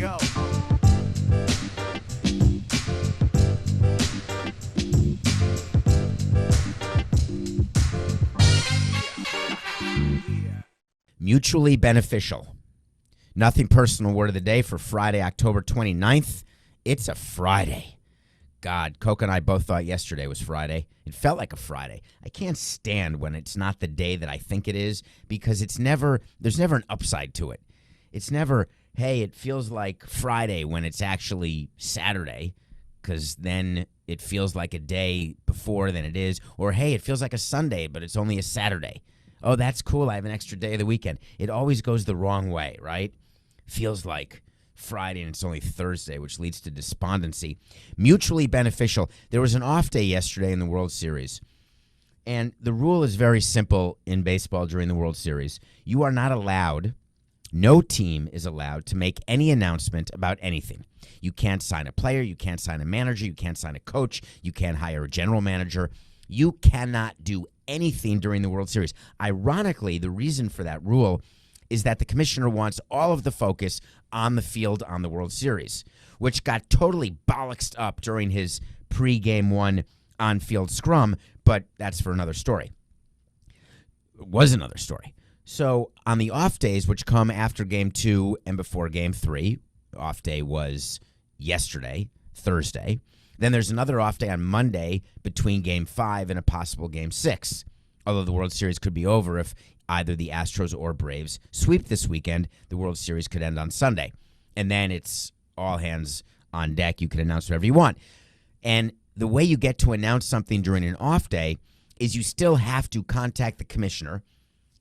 go. Mutually beneficial. Nothing personal word of the day for Friday, October 29th. It's a Friday. God, Coke and I both thought yesterday was Friday. It felt like a Friday. I can't stand when it's not the day that I think it is because there's never an upside to it. It's never, hey, it feels like Friday when it's actually Saturday because then it feels like a day before than it is. Or, hey, it feels like a Sunday, but it's only a Saturday. Oh, that's cool. I have an extra day of the weekend. It always goes the wrong way, right? Feels like Friday and it's only Thursday, which leads to despondency. Mutually beneficial. There was an off day yesterday in the World Series. And the rule is very simple in baseball during the World Series. You are not allowed, no team is allowed to make any announcement about anything. You can't sign a player. You can't sign a manager. You can't sign a coach. You can't hire a general manager. You cannot do anything during the World Series. Ironically, the reason for that rule is that the commissioner wants all of the focus on the field on the World Series, which got totally bollocksed up during his pre-game one on-field scrum, but that's for another story. It was another story. So on the off days, which come after Game 2 and before Game 3, off day was yesterday, Thursday. Then there's another off day on Monday between Game 5 and a possible Game 6. Although the World Series could be over if either the Astros or Braves sweep this weekend, the World Series could end on Sunday. And then it's all hands on deck. You can announce whatever you want. And the way you get to announce something during an off day is you still have to contact the commissioner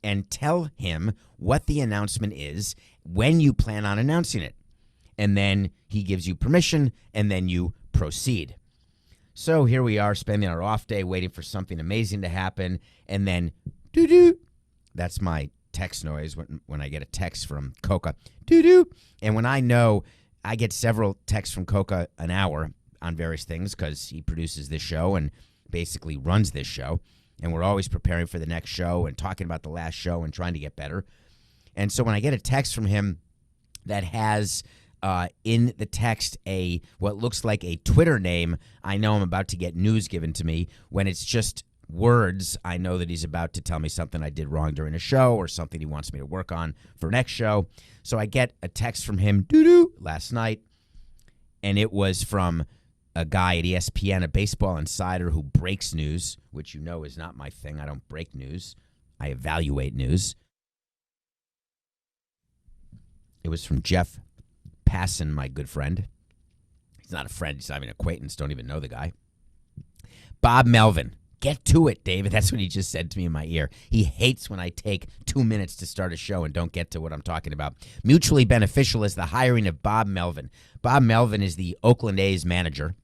and tell him what the announcement is, when you plan on announcing it. And then he gives you permission, and then you proceed. So here we are spending our off day waiting for something amazing to happen, and then doo-doo. That's my text noise when I get a text from Coca. Doo-doo. And when I know, I get several texts from Coca an hour on various things because he produces this show and basically runs this show. And we're always preparing for the next show and talking about the last show and trying to get better. And so when I get a text from him that has in the text what looks like a Twitter name, I know I'm about to get news given to me. When it's just words, I know that he's about to tell me something I did wrong during a show or something he wants me to work on for next show. So I get a text from him last night, and it was from a guy at ESPN, a baseball insider who breaks news, which you know is not my thing. I don't break news. I evaluate news. It was from Jeff Passan, my good friend. He's not a friend. He's not even an acquaintance. Don't even know the guy. Bob Melvin. Get to it, David. That's what he just said to me in my ear. He hates when I take 2 minutes to start a show and don't get to what I'm talking about. Mutually beneficial is the hiring of Bob Melvin. Bob Melvin is the Oakland A's manager.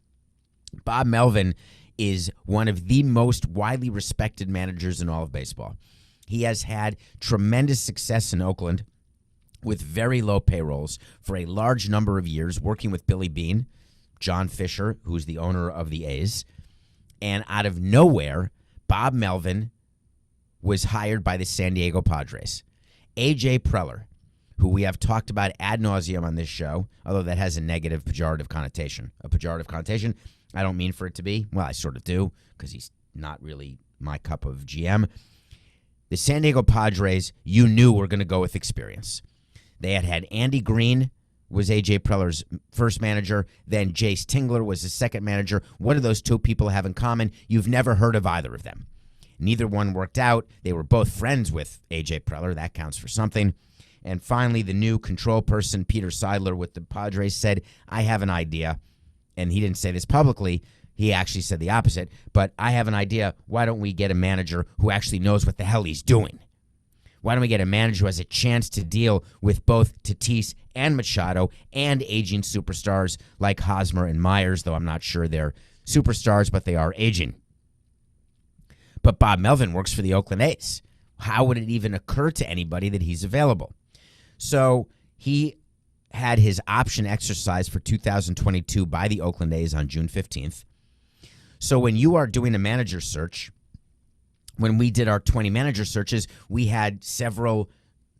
Bob Melvin is one of the most widely respected managers in all of baseball. He has had tremendous success in Oakland with very low payrolls for a large number of years, working with Billy Beane, John Fisher, who's the owner of the A's. And out of nowhere, Bob Melvin was hired by the San Diego Padres. A.J. Preller, who we have talked about ad nauseum on this show, although that has a negative pejorative connotation. A pejorative connotation I don't mean for it to be. Well, I sort of do, because he's not really my cup of GM. The San Diego Padres, you knew were going to go with experience. They had Andy Green was A.J. Preller's first manager. Then Jace Tingler was his second manager. What do those two people have in common? You've never heard of either of them. Neither one worked out. They were both friends with A.J. Preller. That counts for something. And finally, the new control person, Peter Seidler with the Padres, said, I have an idea. And he didn't say this publicly. He actually said the opposite. But I have an idea. Why don't we get a manager who actually knows what the hell he's doing? Why don't we get a manager who has a chance to deal with both Tatis and Machado and aging superstars like Hosmer and Myers, though I'm not sure they're superstars, but they are aging. But Bob Melvin works for the Oakland A's. How would it even occur to anybody that he's available? So he had his option exercised for 2022 by the Oakland A's on June 15th. So when you are doing a manager search, when we did our 20 manager searches, we had several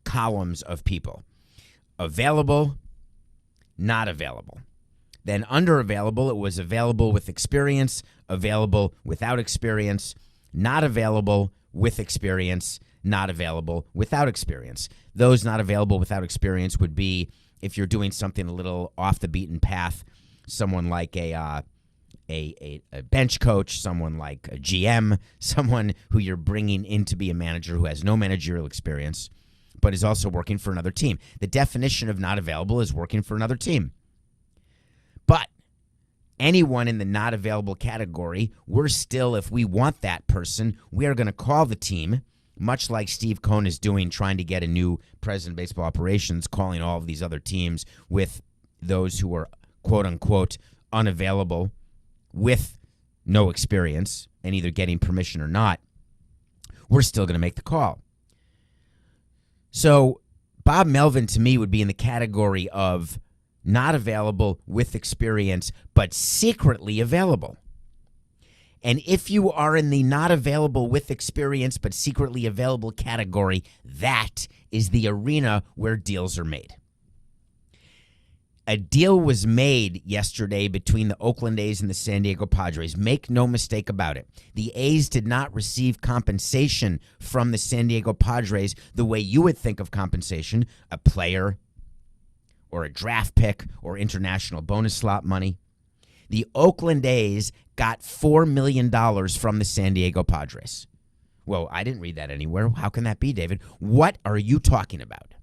columns of people available, not available. Then under available, it was available with experience, available without experience, not available with experience, not available without experience. Those not available without experience would be if you're doing something a little off the beaten path, someone like a bench coach, someone like a GM, someone who you're bringing in to be a manager who has no managerial experience, but is also working for another team. The definition of not available is working for another team. But anyone in the not available category, we're still, if we want that person, we are going to call the team, much like Steve Cohn is doing, trying to get a new president of baseball operations, calling all of these other teams with those who are, quote-unquote, unavailable with no experience and either getting permission or not. We're still going to make the call. So Bob Melvin, to me, would be in the category of not available with experience, but secretly available. And if you are in the not available with experience, but secretly available category, that is the arena where deals are made. A deal was made yesterday between the Oakland A's and the San Diego Padres. Make no mistake about it. The A's did not receive compensation from the San Diego Padres the way you would think of compensation, a player or a draft pick or international bonus slot money. The Oakland A's got $4 million from the San Diego Padres. Whoa, I didn't read that anywhere. How can that be, David? What are you talking about?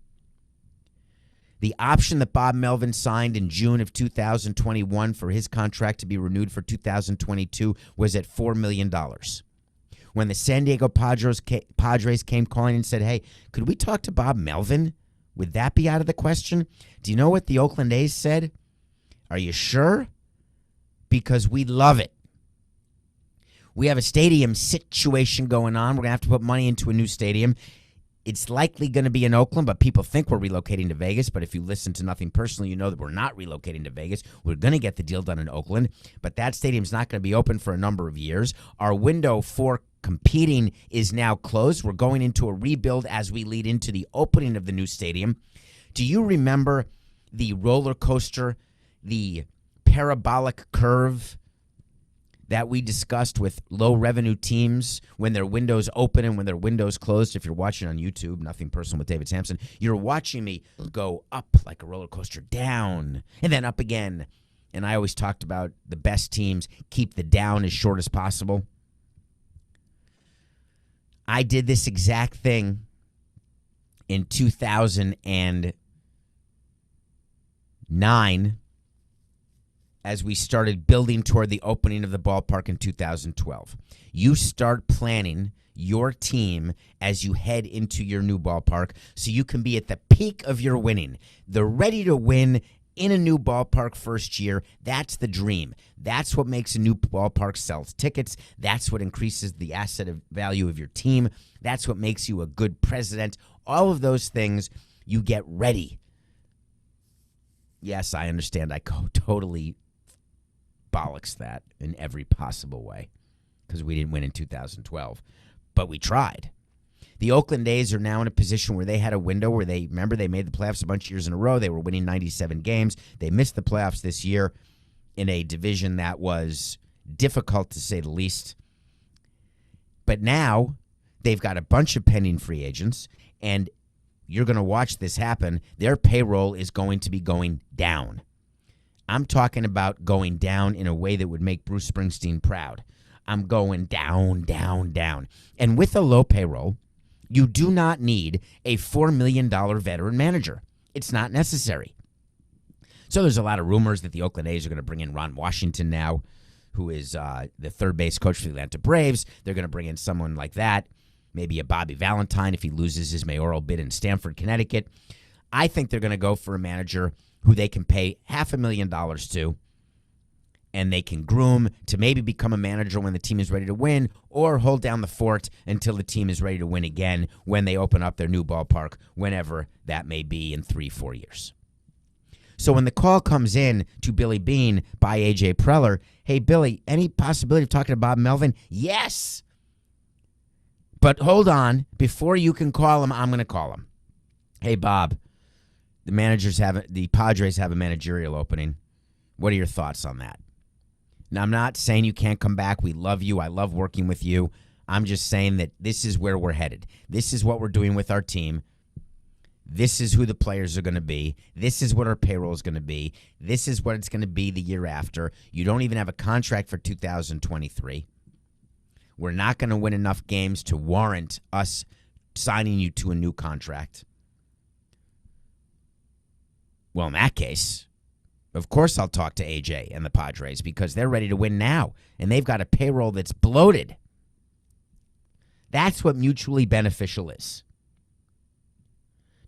The option that Bob Melvin signed in June of 2021 for his contract to be renewed for 2022 was at $4 million. When the San Diego Padres came calling and said, hey, could we talk to Bob Melvin? Would that be out of the question? Do you know what the Oakland A's said? Are you sure? Because we love it. We have a stadium situation going on. We're going to have to put money into a new stadium. It's likely going to be in Oakland, but people think we're relocating to Vegas. But if you listen to Nothing Personal, you know that we're not relocating to Vegas. We're going to get the deal done in Oakland, but that stadium's not going to be open for a number of years. Our window for competing is now closed. We're going into a rebuild as we lead into the opening of the new stadium. Do you remember the roller coaster, the parabolic curve that we discussed with low revenue teams when their windows open and when their windows closed? If you're watching on YouTube, Nothing Personal with David Samson, you're watching me go up like a roller coaster, down, and then up again. And I always talked about the best teams keep the down as short as possible. I did this exact thing in 2009 as we started building toward the opening of the ballpark in 2012. You start planning your team as you head into your new ballpark so you can be at the peak of your winning. The ready to win in a new ballpark first year, that's the dream. That's what makes a new ballpark sell tickets. That's what increases the asset value of your team. That's what makes you a good president. All of those things, you get ready. Yes, I understand. I totally bollocks that in every possible way because we didn't win in 2012, but we tried. The Oakland A's are now in a position where they had a window where they made the playoffs a bunch of years in a row. They were winning 97 games. They missed the playoffs this year in a division that was difficult to say the least. But now they've got a bunch of pending free agents, and you're going to watch this happen. Their payroll is going to be going down. I'm talking about going down in a way that would make Bruce Springsteen proud. I'm going down, down, down. And with a low payroll, you do not need a $4 million veteran manager. It's not necessary. So there's a lot of rumors that the Oakland A's are going to bring in Ron Washington now, who is the third base coach for the Atlanta Braves. They're going to bring in someone like that, maybe a Bobby Valentine if he loses his mayoral bid in Stamford, Connecticut. I think they're going to go for a manager who they can pay $500,000 to, and they can groom to maybe become a manager when the team is ready to win, or hold down the fort until the team is ready to win again when they open up their new ballpark, whenever that may be in 3-4 years. So when the call comes in to Billy Bean by A.J. Preller, hey, Billy, any possibility of talking to Bob Melvin? Yes. But hold on. Before you can call him, I'm going to call him. Hey, Bob, the Padres have a managerial opening. What are your thoughts on that? Now, I'm not saying you can't come back. We love you. I love working with you. I'm just saying that this is where we're headed. This is what we're doing with our team. This is who the players are going to be. This is what our payroll is going to be. This is what it's going to be the year after. You don't even have a contract for 2023. We're not going to win enough games to warrant us signing you to a new contract. Well, in that case, of course I'll talk to AJ and the Padres because they're ready to win now, and they've got a payroll that's bloated. That's what mutually beneficial is.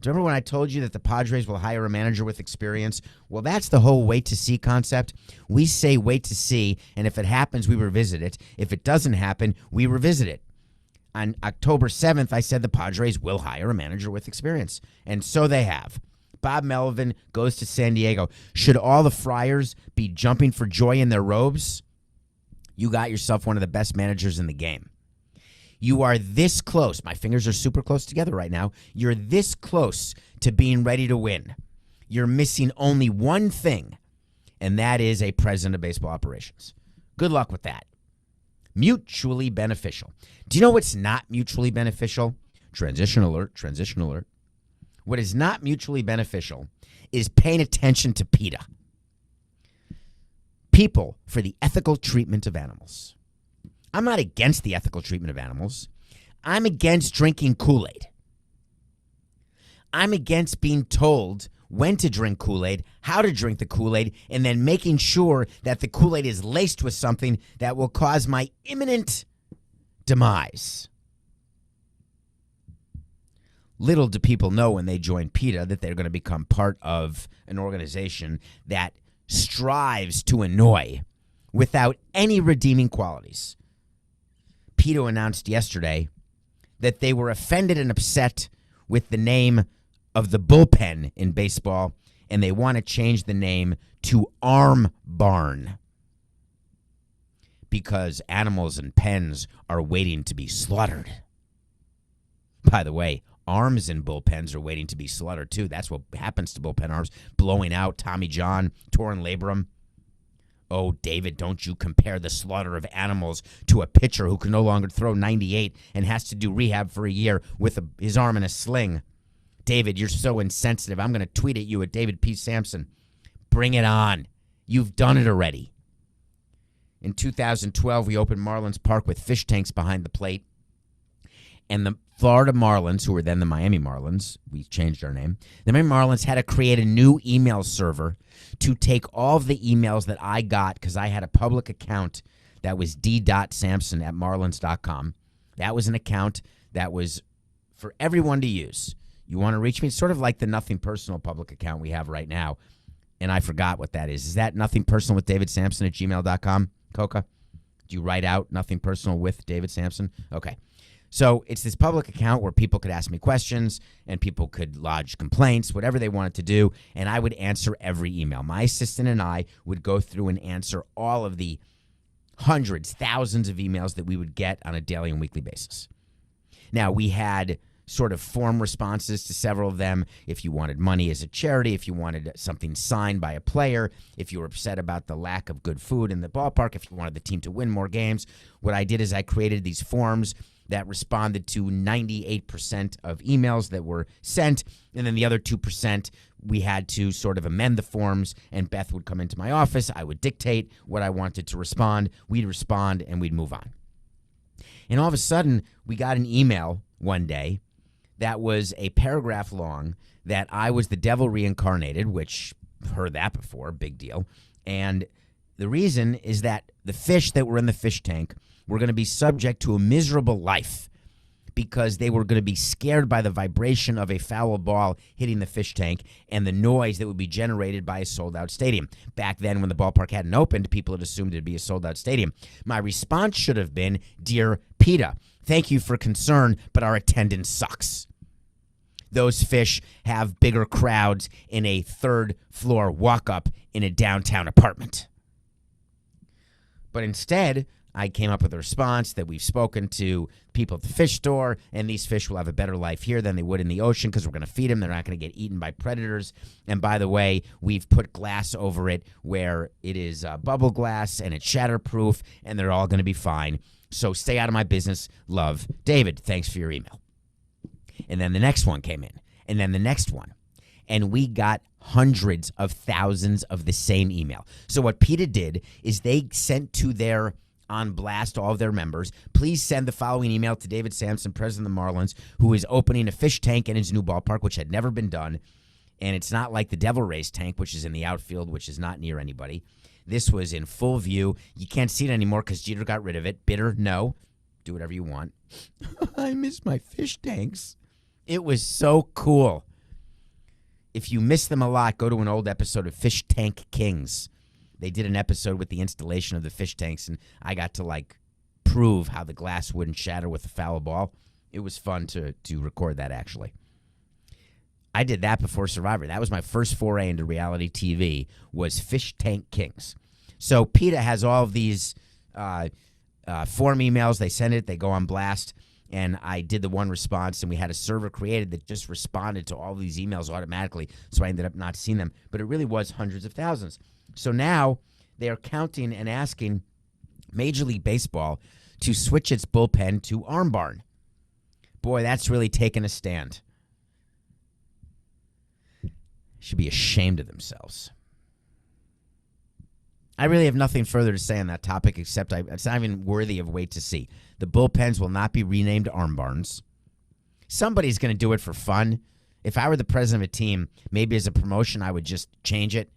Do you remember when I told you that the Padres will hire a manager with experience? Well, that's the whole wait to see concept. We say wait to see, and if it happens, we revisit it. If it doesn't happen, we revisit it. On October 7th, I said the Padres will hire a manager with experience, and so they have. Bob Melvin goes to San Diego. Should all the Friars be jumping for joy in their robes? You got yourself one of the best managers in the game. You are this close. My fingers are super close together right now. You're this close to being ready to win. You're missing only one thing, and that is a president of baseball operations. Good luck with that. Mutually beneficial. Do you know what's not mutually beneficial? Transition alert, transition alert. What is not mutually beneficial is paying attention to PETA. People for the ethical treatment of animals. I'm not against the ethical treatment of animals. I'm against drinking Kool-Aid. I'm against being told when to drink Kool-Aid, how to drink the Kool-Aid, and then making sure that the Kool-Aid is laced with something that will cause my imminent demise. Little do people know when they join PETA that they're going to become part of an organization that strives to annoy without any redeeming qualities. PETA announced yesterday that they were offended and upset with the name of the bullpen in baseball, and they want to change the name to Arm Barn because animals in pens are waiting to be slaughtered. By the way, arms in bullpens are waiting to be slaughtered, too. That's what happens to bullpen arms. Blowing out, Tommy John, torn labrum. Oh, David, don't you compare the slaughter of animals to a pitcher who can no longer throw 98 and has to do rehab for a year with his arm in a sling. David, you're so insensitive. I'm going to tweet at you at David P. Samson. Bring it on. You've done it already. In 2012, we opened Marlins Park with fish tanks behind the plate. And the Florida Marlins, who were then the Miami Marlins, we changed our name, the Miami Marlins had to create a new email server to take all of the emails that I got because I had a public account that was d.samson@marlins.com. That was an account that was for everyone to use. You want to reach me? It's sort of like the Nothing Personal public account we have right now, and I forgot what that is. Is that Nothing Personal with David Samson at gmail.com, Coca? Do you write out Nothing Personal with David Samson? Okay. So it's this public account where people could ask me questions and people could lodge complaints, whatever they wanted to do, and I would answer every email. My assistant and I would go through and answer all of the hundreds, thousands of emails that we would get on a daily and weekly basis. Now, we had sort of form responses to several of them. If you wanted money as a charity, if you wanted something signed by a player, if you were upset about the lack of good food in the ballpark, if you wanted the team to win more games, what I did is I created these forms that responded to 98% of emails that were sent, and then the other 2%, we had to sort of amend the forms, and Beth would come into my office. I would dictate what I wanted to respond. We'd respond, and we'd move on. And all of a sudden, we got an email one day that was a paragraph long that I was the devil reincarnated, which, heard that before, big deal. And the reason is that the fish that were in the fish tank were going to be subject to a miserable life because they were going to be scared by the vibration of a foul ball hitting the fish tank and the noise that would be generated by a sold-out stadium. Back then, when the ballpark hadn't opened, people had assumed it would be a sold-out stadium. My response should have been, "Dear PETA, thank you for concern, but our attendance sucks. Those fish have bigger crowds in a third-floor walk-up in a downtown apartment." But instead, I came up with a response that we've spoken to people at the fish store, and these fish will have a better life here than they would in the ocean because we're going to feed them. They're not going to get eaten by predators. And by the way, we've put glass over it where it is bubble glass and it's shatterproof, and they're all going to be fine. So stay out of my business. Love, David. Thanks for your email. And then the next one came in, and then the next one. And we got hundreds of thousands of the same email. So what PETA did is they sent to their on blast all of their members, please send the following email to David Samson, president of the Marlins, who is opening a fish tank in his new ballpark, which had never been done. And it's not like the Devil Rays tank, which is in the outfield, which is not near anybody. This was in full view. You can't see it anymore because Jeter got rid of it. Bitter, no. Do whatever you want. I miss my fish tanks. It was so cool. If you miss them a lot, go to an old episode of Fish Tank Kings. They did an episode with the installation of the fish tanks, and I got to, prove how the glass wouldn't shatter with a foul ball. It was fun to record that, actually. I did that before Survivor. That was my first foray into reality TV, was Fish Tank Kings. So PETA has all of these form emails. They send it. They go on blast. And I did the one response, and we had a server created that just responded to all of these emails automatically, so I ended up not seeing them. But it really was hundreds of thousands. So now they are counting and asking Major League Baseball to switch its bullpen to Arm Barn. Boy, that's really taken a stand. Should be ashamed of themselves. I really have nothing further to say on that topic except it's not even worthy of wait to see. The bullpens will not be renamed Arm Barns. Somebody's going to do it for fun. If I were the president of a team, maybe as a promotion, I would just change it.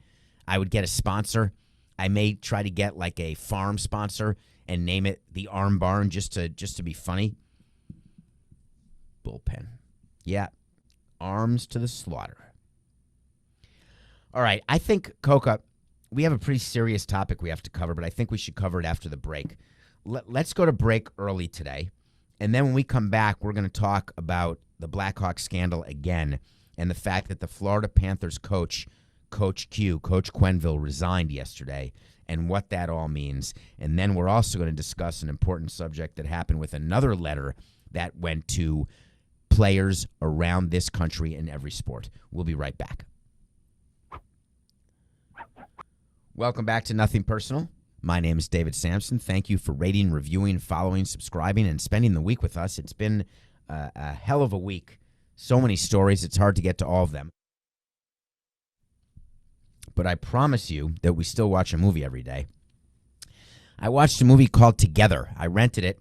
I would get a sponsor. I may try to get a farm sponsor and name it the Arm Barn just to be funny. Bullpen. Yeah. Arms to the slaughter. All right. I think, Coca, we have a pretty serious topic we have to cover, but I think we should cover it after the break. Let's go to break early today. And then when we come back, we're going to talk about the Blackhawks scandal again and the fact that the Florida Panthers Coach Quenneville, resigned yesterday and what that all means. And then we're also going to discuss an important subject that happened with another letter that went to players around this country in every sport. We'll be right back. Welcome back to Nothing Personal. My name is David Samson. Thank you for rating, reviewing, following, subscribing, and spending the week with us. It's been a hell of a week. So many stories, it's hard to get to all of them. But I promise you that we still watch a movie every day. I watched a movie called Together. I rented it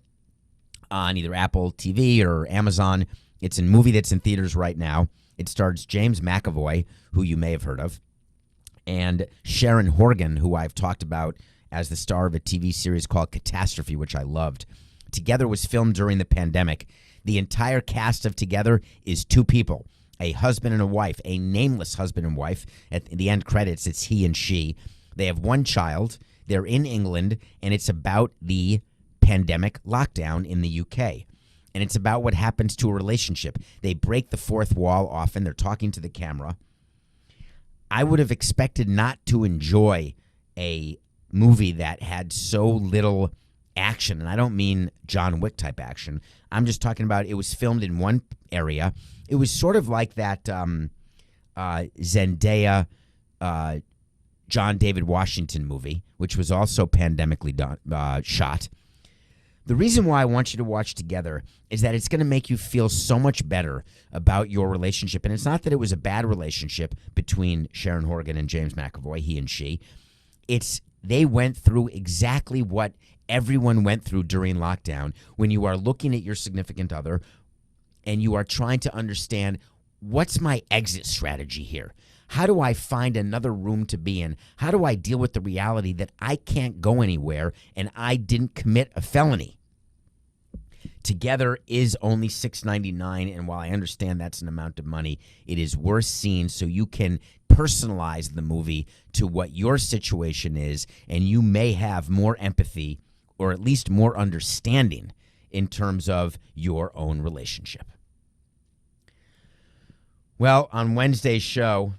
on either Apple TV or Amazon. It's a movie that's in theaters right now. It stars James McAvoy, who you may have heard of, and Sharon Horgan, who I've talked about as the star of a TV series called Catastrophe, which I loved. Together was filmed during the pandemic. The entire cast of Together is two people. A husband and a wife, a nameless husband and wife. At the end credits, it's he and she. They have one child. They're in England, and it's about the pandemic lockdown in the UK. And it's about what happens to a relationship. They break the fourth wall often. They're talking to the camera. I would have expected not to enjoy a movie that had so little action. And I don't mean John Wick type action. I'm just talking about it was filmed in one area. It was sort of like that Zendaya, John David Washington movie, which was also pandemically shot. The reason why I want you to watch Together is that it's going to make you feel so much better about your relationship. And it's not that it was a bad relationship between Sharon Horgan and James McAvoy, he and she. They went through exactly what everyone went through during lockdown when you are looking at your significant other and you are trying to understand, what's my exit strategy here? How do I find another room to be in? How do I deal with the reality that I can't go anywhere and I didn't commit a felony? Together is only $6.99, and while I understand that's an amount of money, it is worth seeing so you can personalize the movie to what your situation is, and you may have more empathy or at least more understanding in terms of your own relationship. Well, on Wednesday's show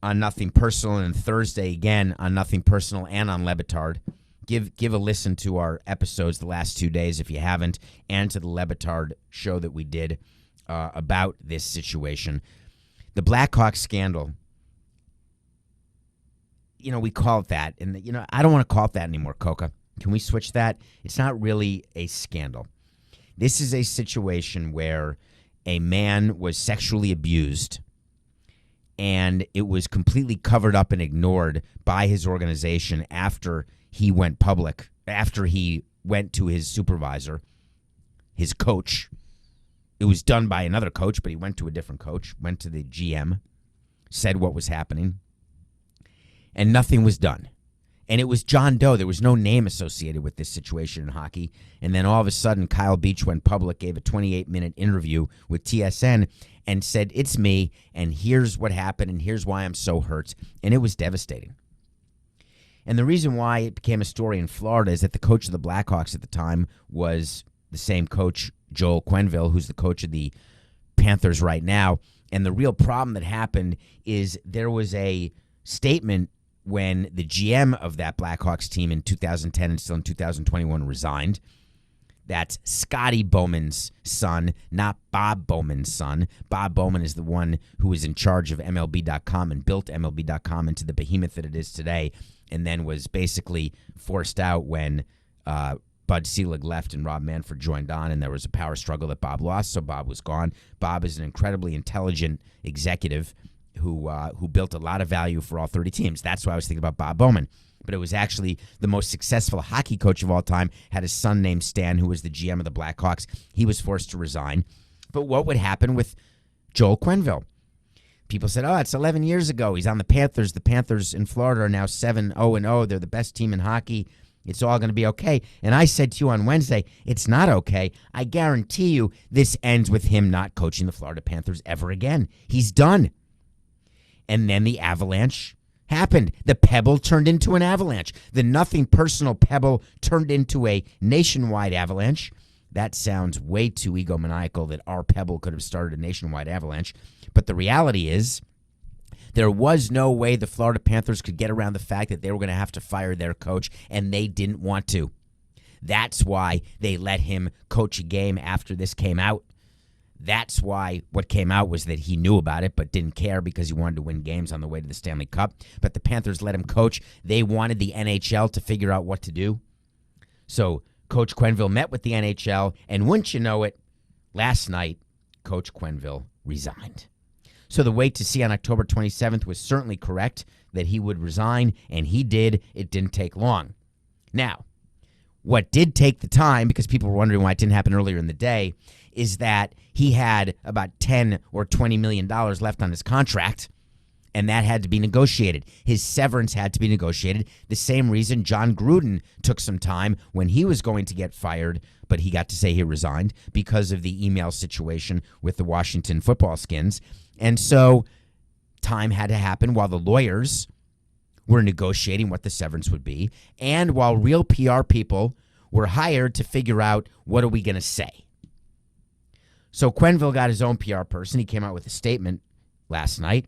on Nothing Personal and Thursday again on Nothing Personal and on Le Batard, give a listen to our episodes the last 2 days if you haven't, and to the Le Batard show that we did about this situation. The Blackhawks scandal, we call it that. And, I don't want to call it that anymore, Coca. Can we switch that? It's not really a scandal. This is a situation where a man was sexually abused, and it was completely covered up and ignored by his organization after he went public, after he went to his supervisor, his coach. It was done by another coach, but he went to a different coach, went to the GM, said what was happening, and nothing was done. And it was John Doe. There was no name associated with this situation in hockey. And then all of a sudden, Kyle Beach went public, gave a 28-minute interview with TSN, and said, it's me, and here's what happened, and here's why I'm so hurt. And it was devastating. And the reason why it became a story in Florida is that the coach of the Blackhawks at the time was the same coach, Joel Quenneville, who's the coach of the Panthers right now. And the real problem that happened is there was a statement when the GM of that Blackhawks team in 2010 and still in 2021 resigned. That's Scotty Bowman's son, not Bob Bowman's son. Bob Bowman is the one who was in charge of MLB.com and built MLB.com into the behemoth that it is today, and then was basically forced out when Bud Selig left and Rob Manfred joined on, and there was a power struggle that Bob lost, so Bob was gone. Bob is an incredibly intelligent executive who built a lot of value for all 30 teams. That's why I was thinking about Bob Bowman. But it was actually the most successful hockey coach of all time, had a son named Stan who was the GM of the Blackhawks. He was forced to resign. But what would happen with Joel Quenneville? People said, it's 11 years ago. He's on the Panthers. The Panthers in Florida are now 7-0-0. They're the best team in hockey. It's all going to be okay. And I said to you on Wednesday, it's not okay. I guarantee you this ends with him not coaching the Florida Panthers ever again. He's done. And then the avalanche happened. The pebble turned into an avalanche. The nothing personal pebble turned into a nationwide avalanche. That sounds way too egomaniacal that our pebble could have started a nationwide avalanche. But the reality is there was no way the Florida Panthers could get around the fact that they were going to have to fire their coach, and they didn't want to. That's why they let him coach a game after this came out. That's why what came out was that he knew about it but didn't care because he wanted to win games on the way to the Stanley Cup. But the Panthers let him coach. They wanted the NHL to figure out what to do. So Coach Quenneville met with the NHL, and wouldn't you know it, last night, Coach Quenneville resigned. So the wait to see on October 27th was certainly correct, that he would resign, and he did. It didn't take long. Now, what did take the time, because people were wondering why it didn't happen earlier in the day, is that he had about $10 or $20 million left on his contract, and that had to be negotiated. His severance had to be negotiated. The same reason John Gruden took some time when he was going to get fired, but he got to say he resigned because of the email situation with the Washington Football Skins. And so time had to happen while the lawyers were negotiating what the severance would be, and while real PR people were hired to figure out what are we going to say. So Quenneville got his own PR person. He came out with a statement last night.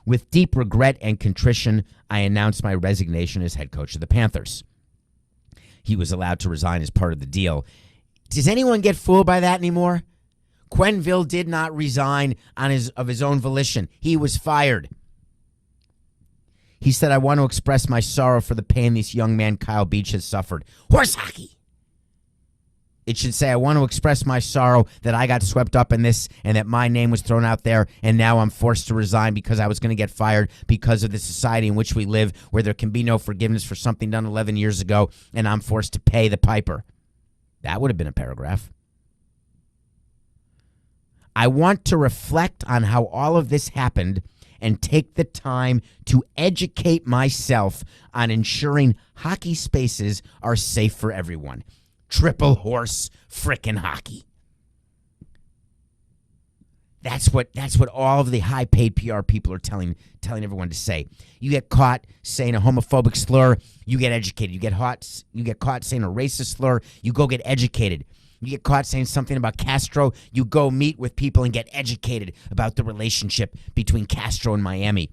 With deep regret and contrition, I announced my resignation as head coach of the Panthers. He was allowed to resign as part of the deal. Does anyone get fooled by that anymore? Quenneville did not resign of his own volition. He was fired. He said, I want to express my sorrow for the pain this young man, Kyle Beach, has suffered. Horse hockey. It should say, I want to express my sorrow that I got swept up in this and that my name was thrown out there, and now I'm forced to resign because I was going to get fired because of the society in which we live, where there can be no forgiveness for something done 11 years ago, and I'm forced to pay the piper. That would have been a paragraph. I want to reflect on how all of this happened and take the time to educate myself on ensuring hockey spaces are safe for everyone. Triple horse frickin' hockey. That's what all of the high-paid PR people are telling everyone to say. You get caught saying a homophobic slur, you get educated. You get caught saying a racist slur, you go get educated. You get caught saying something about Castro, you go meet with people and get educated about the relationship between Castro and Miami,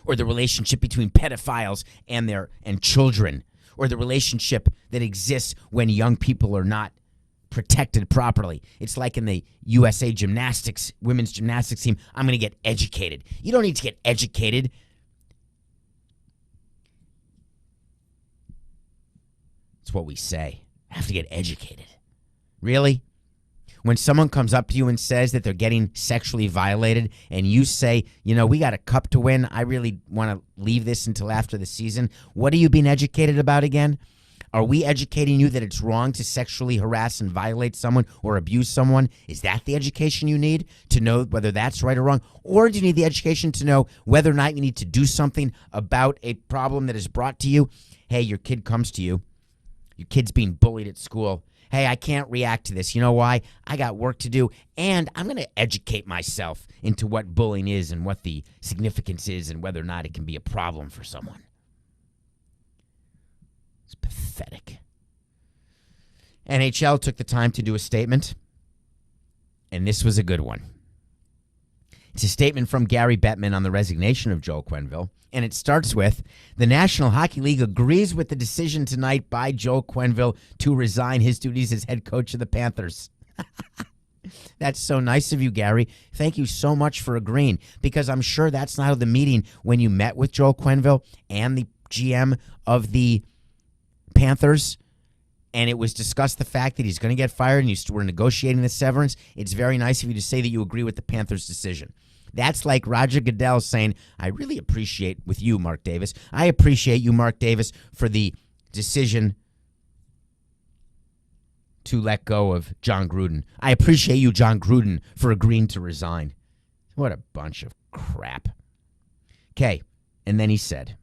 or the relationship between pedophiles and children, or the relationship that exists when young people are not protected properly. It's like in the USA gymnastics, women's gymnastics team, I'm going to get educated. You don't need to get educated. It's what we say. I have to get educated. Really? When someone comes up to you and says that they're getting sexually violated and you say, we got a cup to win, I really want to leave this until after the season, what are you being educated about again? Are we educating you that it's wrong to sexually harass and violate someone or abuse someone? Is that the education you need to know whether that's right or wrong? Or do you need the education to know whether or not you need to do something about a problem that is brought to you? Hey, your kid comes to you. Your kid's being bullied at school. Hey, I can't react to this. You know why? I got work to do, and I'm going to educate myself into what bullying is and what the significance is and whether or not it can be a problem for someone. It's pathetic. NHL took the time to do a statement, and this was a good one. It's a statement from Gary Bettman on the resignation of Joel Quenneville, and it starts with, the National Hockey League agrees with the decision tonight by Joel Quenneville to resign his duties as head coach of the Panthers. That's so nice of you, Gary. Thank you so much for agreeing, because I'm sure that's not the meeting when you met with Joel Quenneville and the GM of the Panthers, and it was discussed the fact that he's going to get fired and you were negotiating the severance. It's very nice of you to say that you agree with the Panthers' decision. That's like Roger Goodell saying, I really appreciate with you, Mark Davis. I appreciate you, Mark Davis, for the decision to let go of John Gruden. I appreciate you, John Gruden, for agreeing to resign. What a bunch of crap. Okay, and then he said,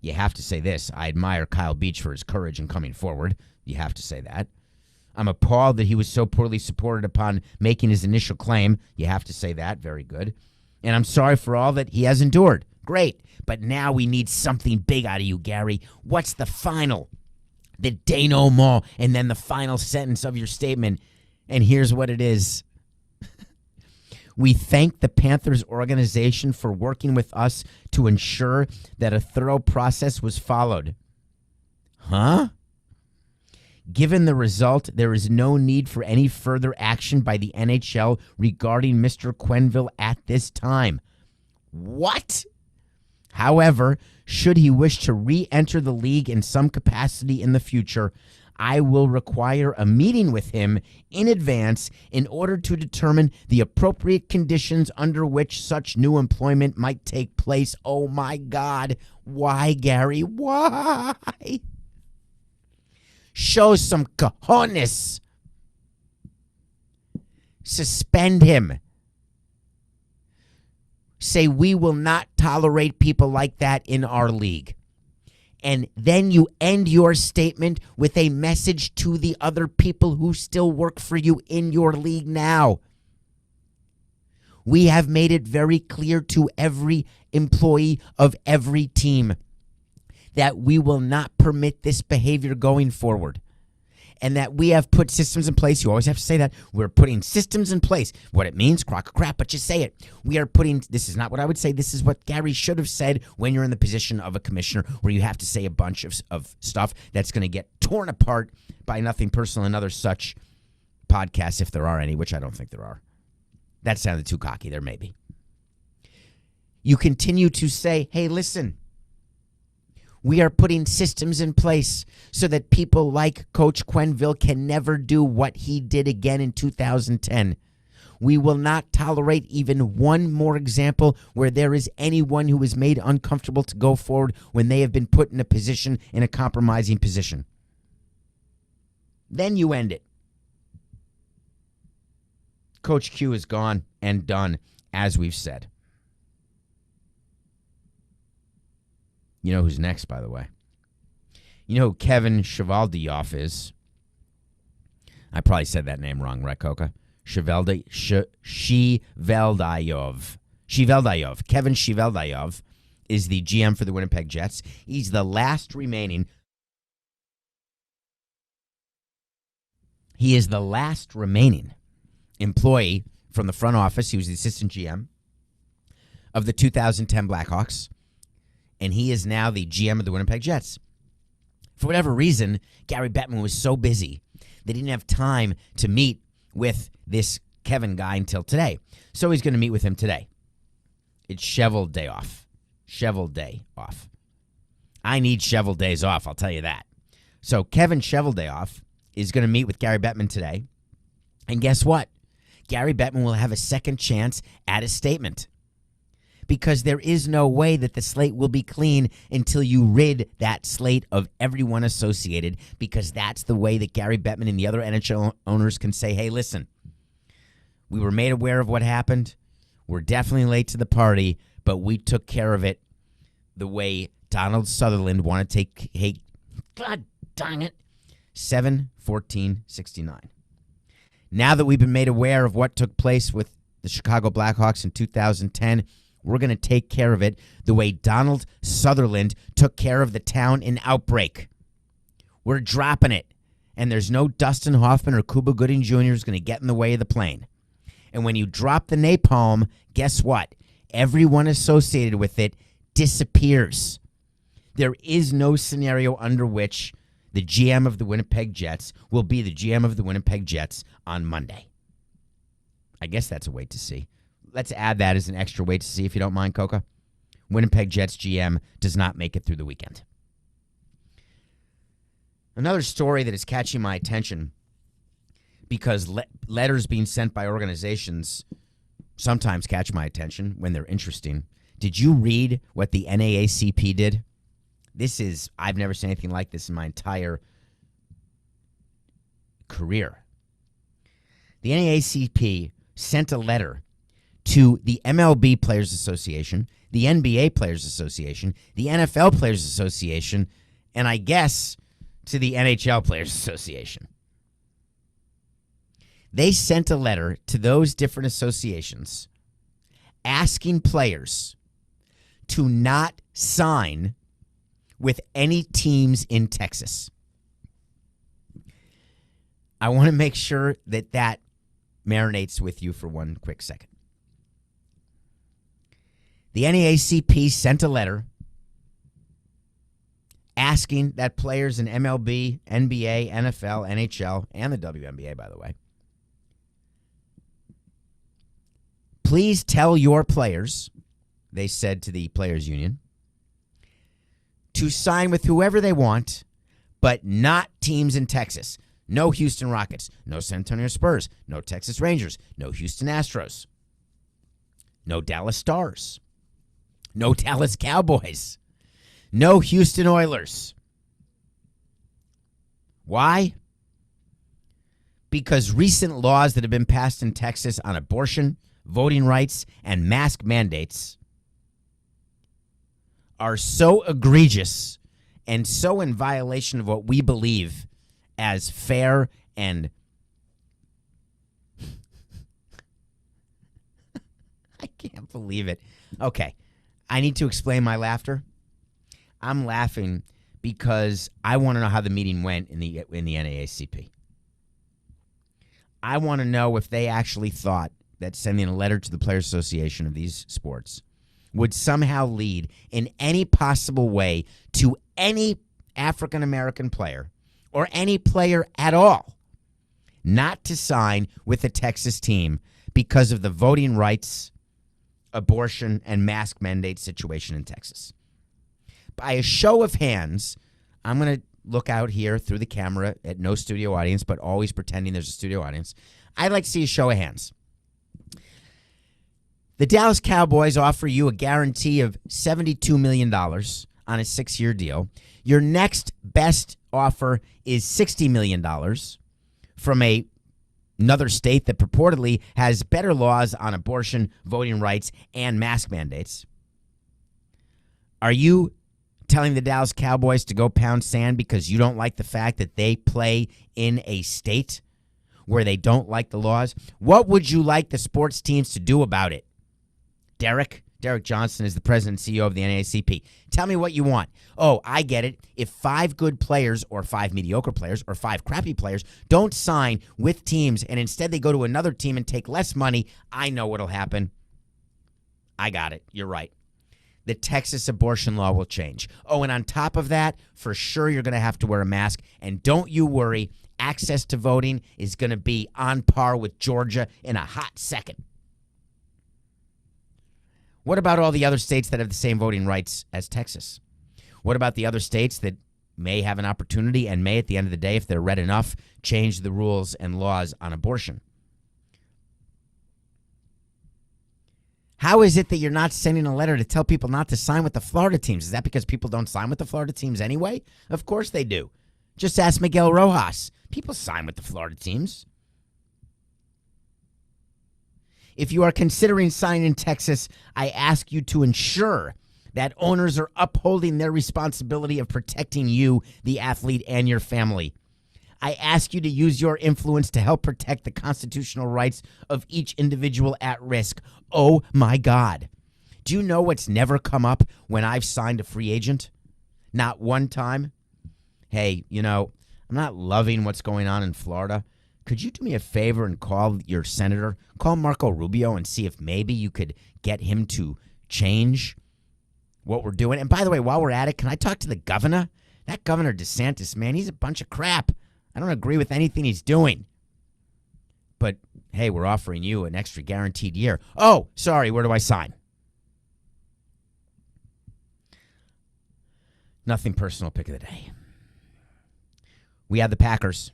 you have to say this, I admire Kyle Beach for his courage in coming forward. You have to say that. I'm appalled that he was so poorly supported upon making his initial claim. You have to say that. Very good. And I'm sorry for all that he has endured. Great. But now we need something big out of you, Gary. What's the final? The denouement, and then the final sentence of your statement. And here's what it is. We thank the Panthers organization for working with us to ensure that a thorough process was followed. Huh? Given the result, there is no need for any further action by the NHL regarding Mr. Quenneville at this time. What? However, should he wish to re-enter the league in some capacity in the future, I will require a meeting with him in advance in order to determine the appropriate conditions under which such new employment might take place. Oh my God. Why, Gary? Why? Show some cojones. Suspend him. Say we will not tolerate people like that in our league. And then you end your statement with a message to the other people who still work for you in your league now. We have made it very clear to every employee of every team that we will not permit this behavior going forward, and that we have put systems in place. You always have to say that. We're putting systems in place. What it means, crock of crap, but you say it. We are putting, this is not what I would say. This is what Gary should have said when you're in the position of a commissioner, where you have to say a bunch of stuff that's going to get torn apart by Nothing Personal and other such podcasts, if there are any, which I don't think there are. That sounded too cocky. There may be. You continue to say, hey, listen, we are putting systems in place so that people like Coach Quenneville can never do what he did again in 2010. We will not tolerate even one more example where there is anyone who is made uncomfortable to go forward when they have been put in a position, in a compromising position. Then you end it. Coach Q is gone and done, as we've said. You know who's next, by the way? You know who Kevin Cheveldayoff is? I probably said that name wrong, right, Coca? Cheveldayoff. Kevin Cheveldayoff is the GM for the Winnipeg Jets. He's the last remaining. He is the last remaining employee from the front office. He was the assistant GM of the 2010 Blackhawks. And he is now the GM of the Winnipeg Jets. For whatever reason, Gary Bettman was so busy that he didn't have time to meet with this Kevin guy until today. So he's going to meet with him today. It's Cheveldayoff. Cheveldayoff. I need Chevel days off, I'll tell you that. So Kevin Cheveldayoff is going to meet with Gary Bettman today. And guess what? Gary Bettman will have a second chance at a statement. Because there is no way that the slate will be clean until you rid that slate of everyone associated, because that's the way that Gary Bettman and the other NHL owners can say, hey, listen, we were made aware of what happened. We're definitely late to the party, but we took care of it the way Donald Sutherland wanted to take. Hey, God dang it. 7-14-69. Now that we've been made aware of what took place with the Chicago Blackhawks in 2010, we're going to take care of it the way Donald Sutherland took care of the town in Outbreak. We're dropping it. And there's no Dustin Hoffman or Cuba Gooding Jr. who's going to get in the way of the plane. And when you drop the napalm, guess what? Everyone associated with it disappears. There is no scenario under which the GM of the Winnipeg Jets will be the GM of the Winnipeg Jets on Monday. I guess that's a wait to see. Let's add that as an extra wait to see, if you don't mind, Coca. Winnipeg Jets GM does not make it through the weekend. Another story that is catching my attention, because letters being sent by organizations sometimes catch my attention when they're interesting. Did you read what the NAACP did? I've never seen anything like this in my entire career. The NAACP sent a letter to the MLB Players Association, the NBA Players Association, the NFL Players Association, and I guess to the NHL Players Association. They sent a letter to those different associations asking players to not sign with any teams in Texas. I want to make sure that that marinates with you for one quick second. The NAACP sent a letter asking that players in MLB, NBA, NFL, NHL, and the WNBA, by the way, please tell your players, they said to the players' union, to sign with whoever they want, but not teams in Texas. No Houston Rockets, no San Antonio Spurs, no Texas Rangers, no Houston Astros, no Dallas Stars, no Dallas Cowboys, no Houston Oilers. Why? Because recent laws that have been passed in Texas on abortion, voting rights, and mask mandates are so egregious and so in violation of what we believe as fair and I can't believe it. Okay, I need to explain my laughter. I'm laughing because I want to know how the meeting went in the NAACP. I want to know if they actually thought that sending a letter to the Players Association of these sports would somehow lead in any possible way to any African-American player or any player at all not to sign with the Texas team because of the voting rights, abortion, and mask mandate situation in Texas. By a show of hands, I'm going to look out here through the camera at no studio audience, but always pretending there's a studio audience. I'd like to see a show of hands. The Dallas Cowboys offer you a guarantee of $72 million on a 6-year deal. Your next best offer is $60 million from another state that purportedly has better laws on abortion, voting rights, and mask mandates. Are you telling the Dallas Cowboys to go pound sand because you don't like the fact that they play in a state where they don't like the laws? What would you like the sports teams to do about it? Derek Johnson is the president and CEO of the NAACP. Tell me what you want. Oh, I get it. If 5 good players or 5 mediocre players or 5 crappy players don't sign with teams and instead they go to another team and take less money, I know what'll happen. I got it. You're right. the Texas abortion law will change. Oh, and on top of that, for sure you're going to have to wear a mask. And don't you worry, access to voting is going to be on par with Georgia in a hot second. What about all the other states that have the same voting rights as Texas? What about the other states that may have an opportunity and may, at the end of the day, if they're red enough, change the rules and laws on abortion? How is it that you're not sending a letter to tell people not to sign with the Florida teams? Is that because people don't sign with the Florida teams anyway? Of course they do. Just ask Miguel Rojas. People sign with the Florida teams. If you are considering signing in Texas, I ask you to ensure that owners are upholding their responsibility of protecting you, the athlete, and your family. I ask you to use your influence to help protect the constitutional rights of each individual at risk. Oh, my God. Do you know what's never come up when I've signed a free agent? Not one time. Hey, I'm not loving what's going on in Florida. Could you do me a favor and call your senator, call Marco Rubio, and see if maybe you could get him to change what we're doing? And by the way, while we're at it, can I talk to the governor? That Governor DeSantis, man, he's a bunch of crap. I don't agree with anything he's doing. But, hey, we're offering you an extra guaranteed year. Oh, sorry, where do I sign? Nothing personal, pick of the day. We had the Packers.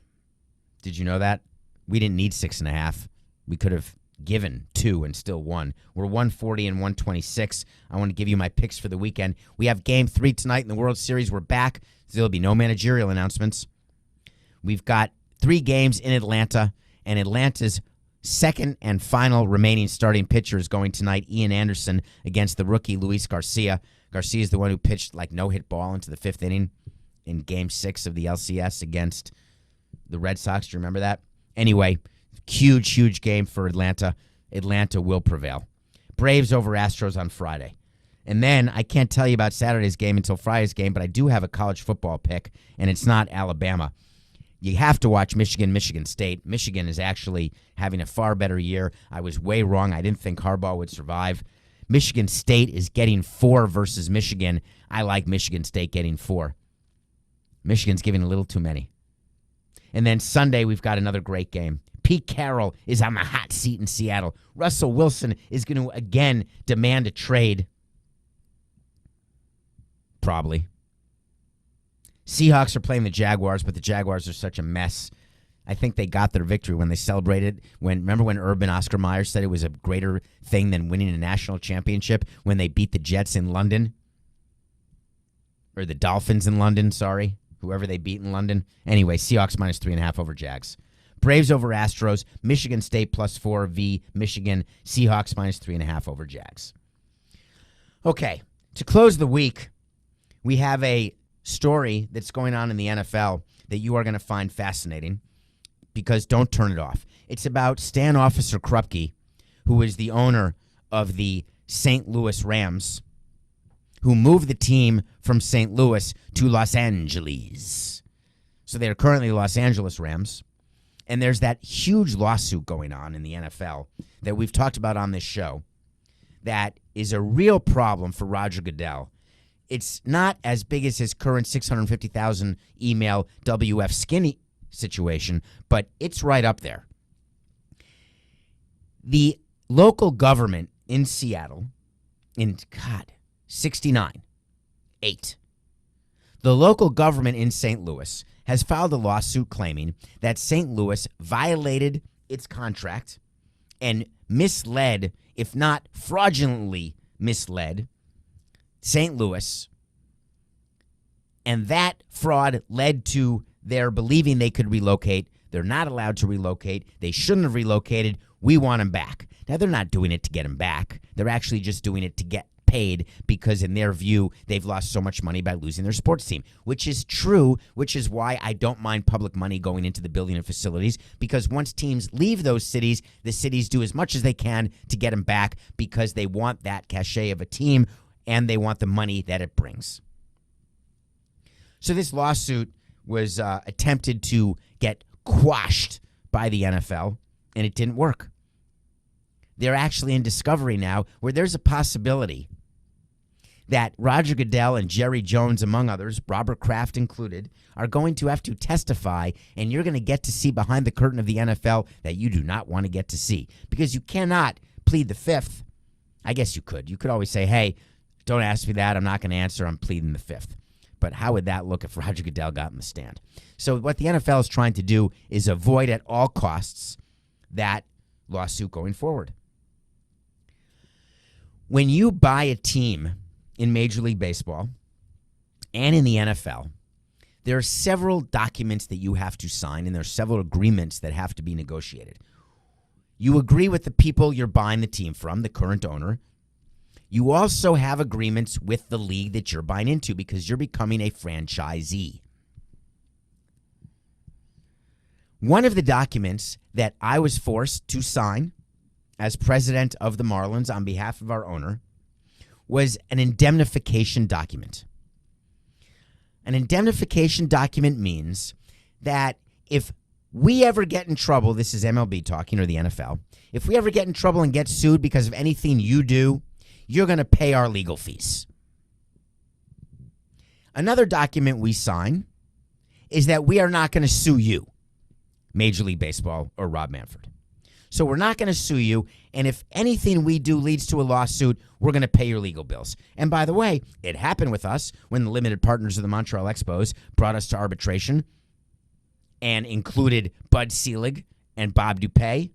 Did you know that? We didn't need 6.5. We could have given 2 and still won. We're 140 and 126. I want to give you my picks for the weekend. We have Game 3 tonight in the World Series. We're back. So there'll be no managerial announcements. We've got 3 games in Atlanta, and Atlanta's second and final remaining starting pitcher is going tonight, Ian Anderson, against the rookie Luis Garcia. Garcia is the one who pitched like no-hit ball into the 5th inning in Game 6 of the LCS against the Red Sox. Do you remember that? Anyway, huge, huge game for Atlanta. Atlanta will prevail. Braves over Astros on Friday. And then I can't tell you about Saturday's game until Friday's game, but I do have a college football pick, and it's not Alabama. You have to watch Michigan State. Michigan is actually having a far better year. I was way wrong. I didn't think Harbaugh would survive. Michigan State is getting 4 versus Michigan. I like Michigan State getting 4. Michigan's giving a little too many. And then Sunday, we've got another great game. Pete Carroll is on the hot seat in Seattle. Russell Wilson is going to, again, demand a trade. Probably. Seahawks are playing the Jaguars, but the Jaguars are such a mess. I think they got their victory when they celebrated. Remember when Urban Oscar Mayer said it was a greater thing than winning a national championship when they beat the Jets in London? Or the Dolphins in London, sorry. Whoever they beat in London. Anyway, Seahawks minus 3.5 over Jags. Braves over Astros. Michigan State plus 4 v. Michigan. Seahawks minus 3.5 over Jags. Okay, to close the week, we have a story that's going on in the NFL that you are going to find fascinating because don't turn it off. It's about Stan Officer Krupke, who is the owner of the St. Louis Rams, who moved the team from St. Louis to Los Angeles. So they are currently Los Angeles Rams. And there's that huge lawsuit going on in the NFL that we've talked about on this show that is a real problem for Roger Goodell. It's not as big as his current 650,000 email WF Skinny situation, but it's right up there. The local government in Seattle, in 8. The local government in St. Louis has filed a lawsuit claiming that St. Louis violated its contract and misled, if not fraudulently misled, St. Louis, and that fraud led to their believing they could relocate. They're not allowed to relocate. They shouldn't have relocated. We want them back. Now, they're not doing it to get them back. They're actually just doing it to get paid because, in their view, they've lost so much money by losing their sports team, which is true, which is why I don't mind public money going into the building of facilities, because once teams leave those cities, the cities do as much as they can to get them back because they want that cachet of a team and they want the money that it brings. So this lawsuit was attempted to get quashed by the NFL, and it didn't work. They're actually in discovery now where there's a possibility that Roger Goodell and Jerry Jones, among others, Robert Kraft included, are going to have to testify, and you're going to get to see behind the curtain of the NFL that you do not want to get to see, because you cannot plead the fifth. I guess you could. You could always say, hey, don't ask me that. I'm not going to answer. I'm pleading the fifth. But how would that look if Roger Goodell got in the stand? So what the NFL is trying to do is avoid at all costs that lawsuit going forward. When you buy a team in Major League Baseball and in the NFL, there are several documents that you have to sign, and there are several agreements that have to be negotiated. You agree with the people you're buying the team from, the current owner. You also have agreements with the league that you're buying into because you're becoming a franchisee. One of the documents that I was forced to sign as president of the Marlins on behalf of our owner was an indemnification document. An indemnification document means that if we ever get in trouble, this is MLB talking, or the NFL, if we ever get in trouble and get sued because of anything you do, you're going to pay our legal fees. Another document we sign is that we are not going to sue you, Major League Baseball or Rob Manfred. So we're not going to sue you, and if anything we do leads to a lawsuit, we're going to pay your legal bills. And by the way, it happened with us when the limited partners of the Montreal Expos brought us to arbitration and included Bud Selig and Bob Dupé,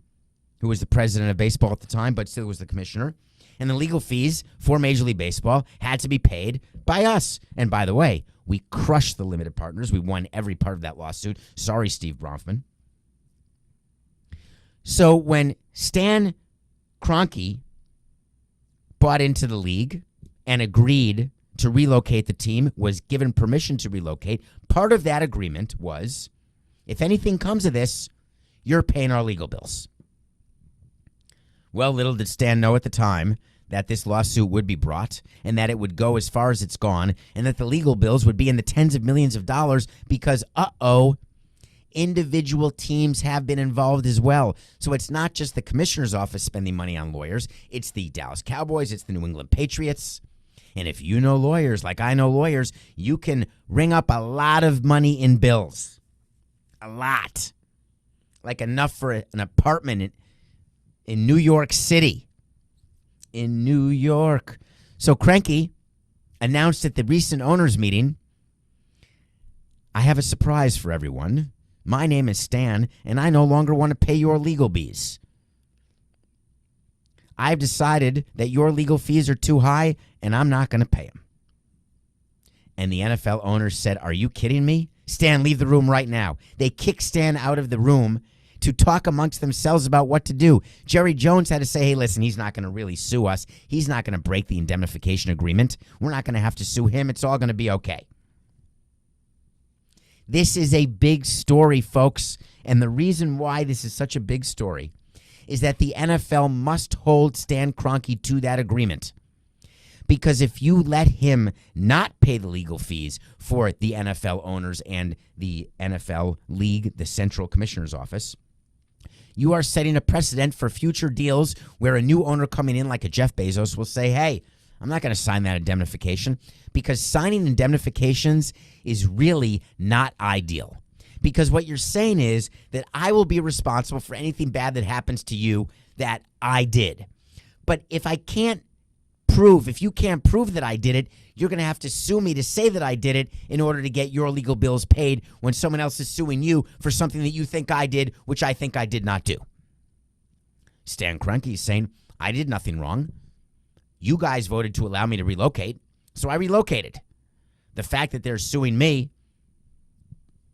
who was the president of baseball at the time, but still was the commissioner. And the legal fees for Major League Baseball had to be paid by us. And by the way, we crushed the limited partners. We won every part of that lawsuit. Sorry, Steve Bronfman. So when Stan Kroenke bought into the league and agreed to relocate the team, was given permission to relocate, part of that agreement was, if anything comes of this, you're paying our legal bills. Well, little did Stan know at the time that this lawsuit would be brought and that it would go as far as it's gone and that the legal bills would be in the tens of millions of dollars because, individual teams have been involved as well. So it's not just the commissioner's office spending money on lawyers. It's the Dallas Cowboys. It's the New England Patriots. And if you know lawyers, like I know lawyers, you can ring up a lot of money in bills. A lot. Like enough for an apartment in New York City. In New York. So Kroenke announced at the recent owners meeting, I have a surprise for everyone. My name is Stan, and I no longer want to pay your legal fees. I've decided that your legal fees are too high, and I'm not going to pay them. And the NFL owners said, are you kidding me? Stan, leave the room right now. They kicked Stan out of the room to talk amongst themselves about what to do. Jerry Jones had to say, hey, listen, he's not going to really sue us. He's not going to break the indemnification agreement. We're not going to have to sue him. It's all going to be okay. This is a big story, folks, and the reason why this is such a big story is that the NFL must hold Stan Kroenke to that agreement. Because if you let him not pay the legal fees for the NFL owners and the NFL League, the Central Commissioner's Office, you are setting a precedent for future deals where a new owner coming in like a Jeff Bezos will say, hey, I'm not going to sign that indemnification, because signing indemnifications is really not ideal. Because what you're saying is that I will be responsible for anything bad that happens to you that I did. But if you can't prove that I did it, you're going to have to sue me to say that I did it in order to get your legal bills paid when someone else is suing you for something that you think I did, which I think I did not do. Stan Kroenke is saying, I did nothing wrong. You guys voted to allow me to relocate, so I relocated. The fact that they're suing me,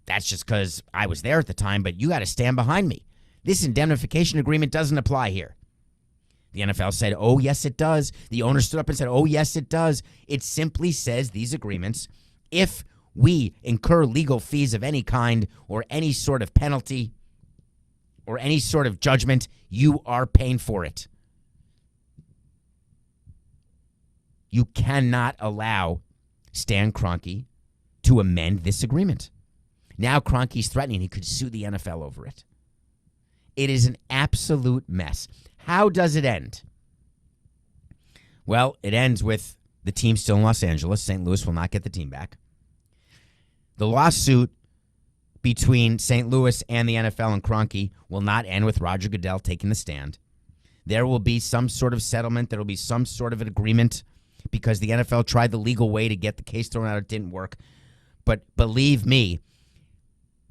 that's just because I was there at the time, but you got to stand behind me. This indemnification agreement doesn't apply here. The NFL said, oh, yes, it does. The owner stood up and said, oh, yes, it does. It simply says these agreements, if we incur legal fees of any kind or any sort of penalty or any sort of judgment, you are paying for it. You cannot allow Stan Kroenke to amend this agreement. Now Kroenke's threatening he could sue the NFL over it. It is an absolute mess. How does it end? Well, it ends with The team's still in Los Angeles. St. Louis will not get the team back. The lawsuit between St. Louis and the NFL and Kroenke will not end with Roger Goodell taking the stand. There will be some sort of settlement. There will be some sort of an agreement because the NFL tried the legal way to get the case thrown out. It didn't work. But believe me,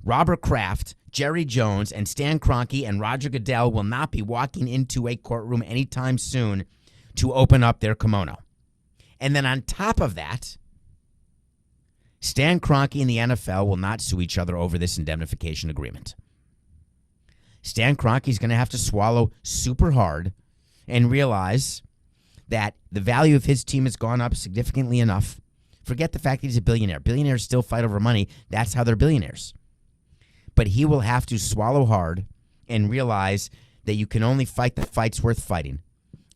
Robert Kraft, Jerry Jones, and Stan Kroenke and Roger Goodell will not be walking into a courtroom anytime soon to open up their kimono. And then on top of that, Stan Kroenke and the NFL will not sue each other over this indemnification agreement. Stan Kroenke is going to have to swallow super hard and realize that the value of his team has gone up significantly enough. Forget the fact that he's a billionaire. Billionaires still fight over money. That's how they're billionaires. But he will have to swallow hard and realize that you can only fight the fights worth fighting.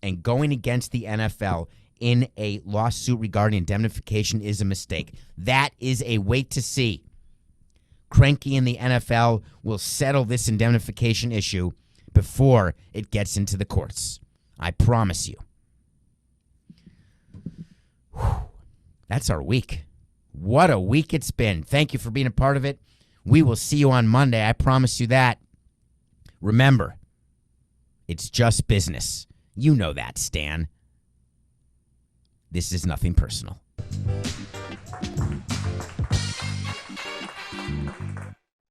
And going against the NFL in a lawsuit regarding indemnification is a mistake. That is a wait to see. Kroenke and the NFL will settle this indemnification issue before it gets into the courts. I promise you. Whew. That's our week. What a week it's been. Thank you for being a part of it. We will see you on Monday. I promise you that. Remember, it's just business. You know that, Stan. This is nothing personal.